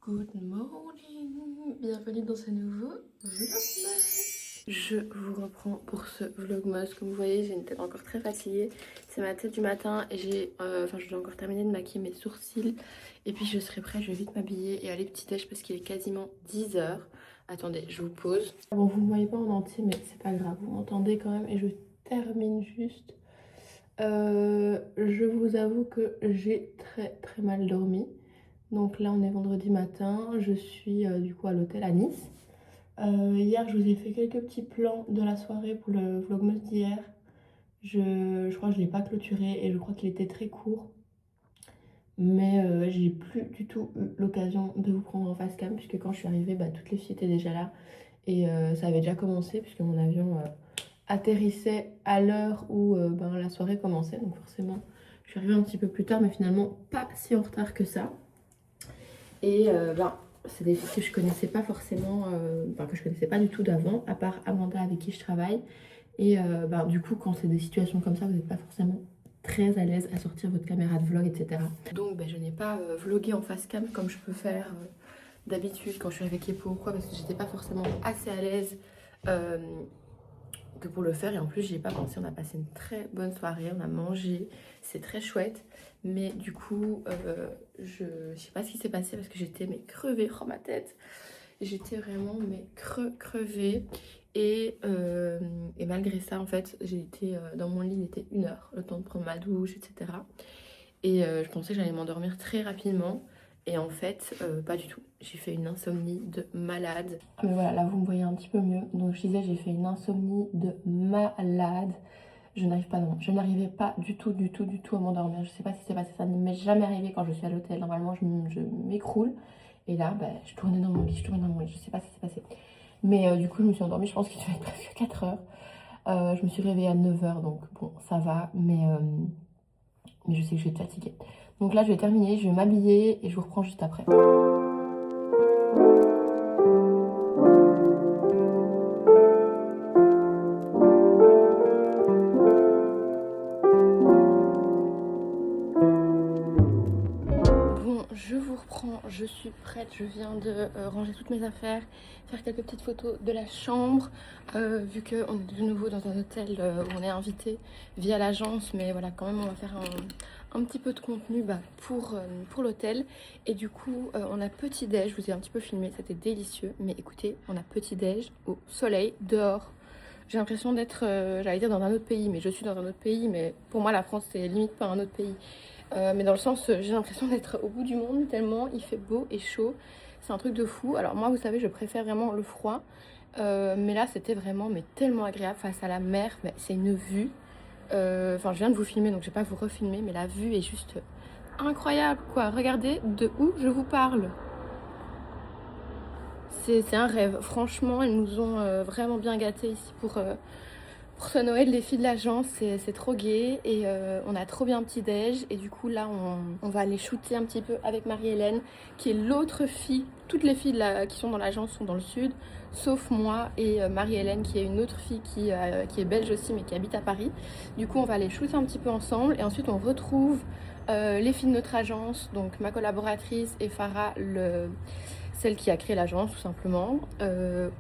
Good morning, bienvenue dans ce nouveau vlogmas. Je vous reprends pour ce vlogmas. Comme vous voyez, j'ai une tête encore très fatiguée. C'est ma tête du matin et je dois encore terminer de maquiller mes sourcils. Et puis je serai prête, je vais vite m'habiller et aller petit déj parce qu'il est quasiment 10 h. Attendez, je vous pose. Bon, vous ne me voyez pas en entier, mais c'est pas grave, vous m'entendez quand même et je termine juste. Je vous avoue que j'ai très mal dormi. Donc là on est vendredi matin, je suis du coup à l'hôtel à Nice. Hier je vous ai fait quelques petits plans de la soirée pour le vlogmas d'hier. Je crois que je ne l'ai pas clôturé et je crois qu'il était très court. Mais j'ai plus du tout eu l'occasion de vous prendre en face cam puisque quand je suis arrivée, toutes les filles étaient déjà là. Et ça avait déjà commencé puisque mon avion atterrissait à l'heure où la soirée commençait. Donc forcément je suis arrivée un petit peu plus tard mais finalement pas si en retard que ça. Et c'est des filles que je connaissais pas forcément, que je connaissais pas du tout d'avant, à part Amanda avec qui je travaille. Et du coup, quand c'est des situations comme ça, vous n'êtes pas forcément très à l'aise à sortir votre caméra de vlog, etc. Donc je n'ai pas vlogué en face cam comme je peux faire d'habitude quand je suis avec Epo ou quoi, parce que j'étais pas forcément assez à l'aise que pour le faire. Et en plus, j'y ai pas pensé. On a passé une très bonne soirée, on a mangé, c'est très chouette. Mais du coup, je sais pas ce qui s'est passé parce que j'étais crevée. Oh ma tête, j'étais vraiment crevée. Et malgré ça, en fait, j'ai été dans mon lit, il était 1 h, le temps de prendre ma douche, etc. Et je pensais que j'allais m'endormir très rapidement. Et en fait, pas du tout. J'ai fait une insomnie de malade. Mais voilà, là vous me voyez un petit peu mieux. Donc je disais, j'ai fait une insomnie de malade. Je n'arrivais pas du tout à m'endormir. Je sais pas si c'est passé, ça ne m'est jamais arrivé quand je suis à l'hôtel. Normalement, je m'écroule. Et là, je tournais dans mon lit, je sais pas ce qui s'est passé. Mais du coup, je me suis endormie, je pense qu'il devait être presque 4 h. Je me suis réveillée à 9 h, donc bon, ça va. Mais je sais que je vais être fatiguée. Donc là, je vais terminer, je vais m'habiller et je vous reprends juste après. Je vous reprends, je suis prête, je viens de ranger toutes mes affaires, faire quelques petites photos de la chambre, vu qu'on est de nouveau dans un hôtel où on est invité via l'agence, mais voilà, quand même on va faire un petit peu de contenu pour l'hôtel. Et du coup, on a petit déj, je vous ai un petit peu filmé, c'était délicieux, mais écoutez, on a petit déj au soleil, dehors. J'ai l'impression d'être, j'allais dire dans un autre pays, mais je suis dans un autre pays, mais pour moi la France c'est limite pas un autre pays. Mais dans le sens, j'ai l'impression d'être au bout du monde tellement il fait beau et chaud. C'est un truc de fou. Alors moi, vous savez, je préfère vraiment le froid. Mais là, c'était vraiment tellement agréable face à la mer. C'est une vue. Enfin, je viens de vous filmer, donc je vais pas vous refilmer. Mais la vue est juste incroyable, quoi. Regardez de où je vous parle. C'est un rêve. Franchement, ils nous ont vraiment bien gâtés ici pour ce Noël, les filles de l'agence, c'est trop gai et on a trop bien petit déj. Et du coup là on va aller shooter un petit peu avec Marie-Hélène qui est l'autre fille. Toutes les filles qui sont dans l'agence sont dans le sud, sauf moi et Marie-Hélène qui est une autre fille qui est belge aussi mais qui habite à Paris. Du coup on va aller shooter un petit peu ensemble et ensuite on retrouve les filles de notre agence, donc ma collaboratrice et Farah, celle qui a créé l'agence tout simplement,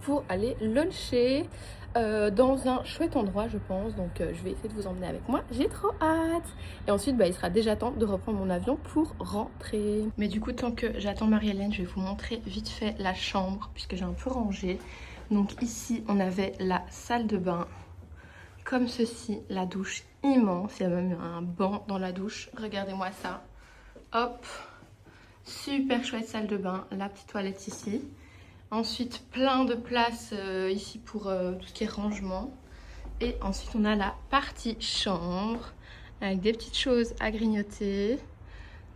pour aller luncher dans un chouette endroit je pense. Donc je vais essayer de vous emmener avec moi, j'ai trop hâte. Et ensuite il sera déjà temps de reprendre mon avion pour rentrer. Mais du coup tant que j'attends Marie-Hélène, je vais vous montrer vite fait la chambre puisque j'ai un peu rangé. Donc ici on avait la salle de bain comme ceci, la douche immense, il y a même un banc dans la douche, regardez-moi ça, hop, super chouette salle de bain, la petite toilette ici. Ensuite, plein de place ici pour tout ce qui est rangement. Et ensuite, on a la partie chambre avec des petites choses à grignoter.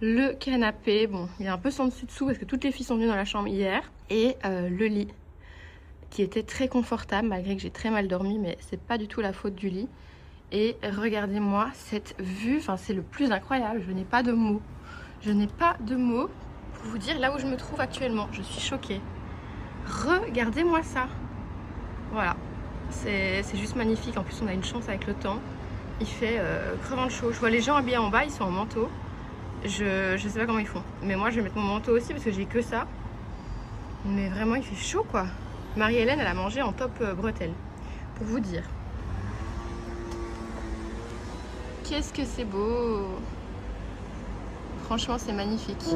Le canapé, bon, il est un peu sans dessus-dessous parce que toutes les filles sont venues dans la chambre hier. Et le lit qui était très confortable malgré que j'ai très mal dormi, mais c'est pas du tout la faute du lit. Et regardez-moi cette vue, enfin c'est le plus incroyable, je n'ai pas de mots. Je n'ai pas de mots pour vous dire là où je me trouve actuellement, je suis choquée. Regardez-moi ça. Voilà, c'est juste magnifique. En plus on a une chance avec le temps. Il fait crevant de chaud. Je vois les gens habillés en bas, ils sont en manteau. Je sais pas comment ils font. Mais moi je vais mettre mon manteau aussi parce que j'ai que ça. Mais vraiment, il fait chaud quoi. Marie-Hélène, elle a mangé en top bretelle. Pour vous dire. Qu'est-ce que c'est beau! Franchement, c'est magnifique.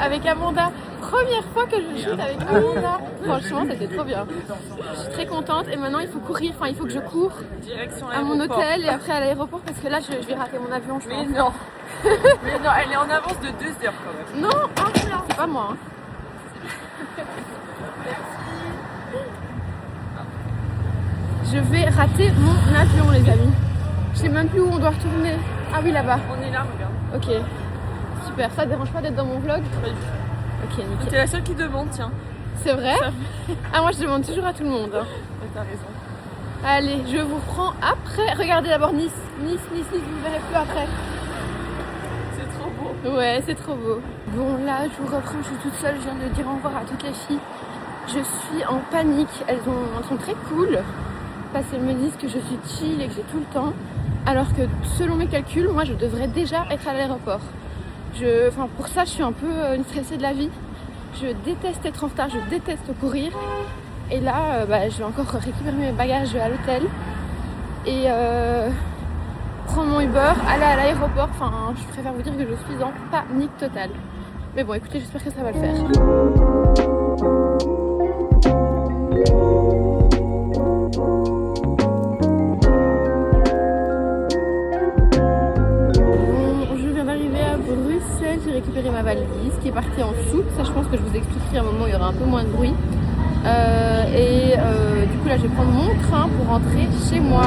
Avec Amanda, première fois que je shoot avec Amanda. Franchement, c'était trop bien. Je suis très contente et maintenant il faut courir, enfin il faut que je cours direction à mon hôtel et après à l'aéroport parce que là je vais rater mon avion, je pense. Mais non. Mais non, elle est en avance de 2 heures quand même. Non, c'est pas moi. Hein. Je vais rater mon avion, les amis. Je sais même plus où on doit retourner. Ah oui, là-bas. On est là, regarde. Ok. Super, ça te dérange pas d'être dans mon vlog? Pas du tout. Ok, nickel. T'es la seule qui demande, tiens. C'est vrai? Ah, moi je demande toujours à tout le monde. Hein. T'as raison. Allez, je vous prends après. Regardez d'abord Nice. Nice, vous ne verrez plus après. C'est trop beau. Ouais, c'est trop beau. Bon, là, je vous reprends, je suis toute seule. Je viens de dire au revoir à toutes les filles. Je suis en panique. Elles sont très cool. Parce qu'elles me disent que je suis chill et que j'ai tout le temps. Alors que selon mes calculs, moi je devrais déjà être à l'aéroport. Pour ça, je suis un peu une stressée de la vie. Je déteste être en retard, je déteste courir. Et là, je vais encore récupérer mes bagages à l'hôtel et prendre mon Uber, aller à l'aéroport. Enfin, je préfère vous dire que je suis en panique totale. Mais bon, écoutez, j'espère que ça va le faire. J'ai récupéré ma valise qui est partie en soute. Ça, je pense que je vous expliquerai à un moment où il y aura un peu moins de bruit. Du coup, là, je vais prendre mon train pour rentrer chez moi.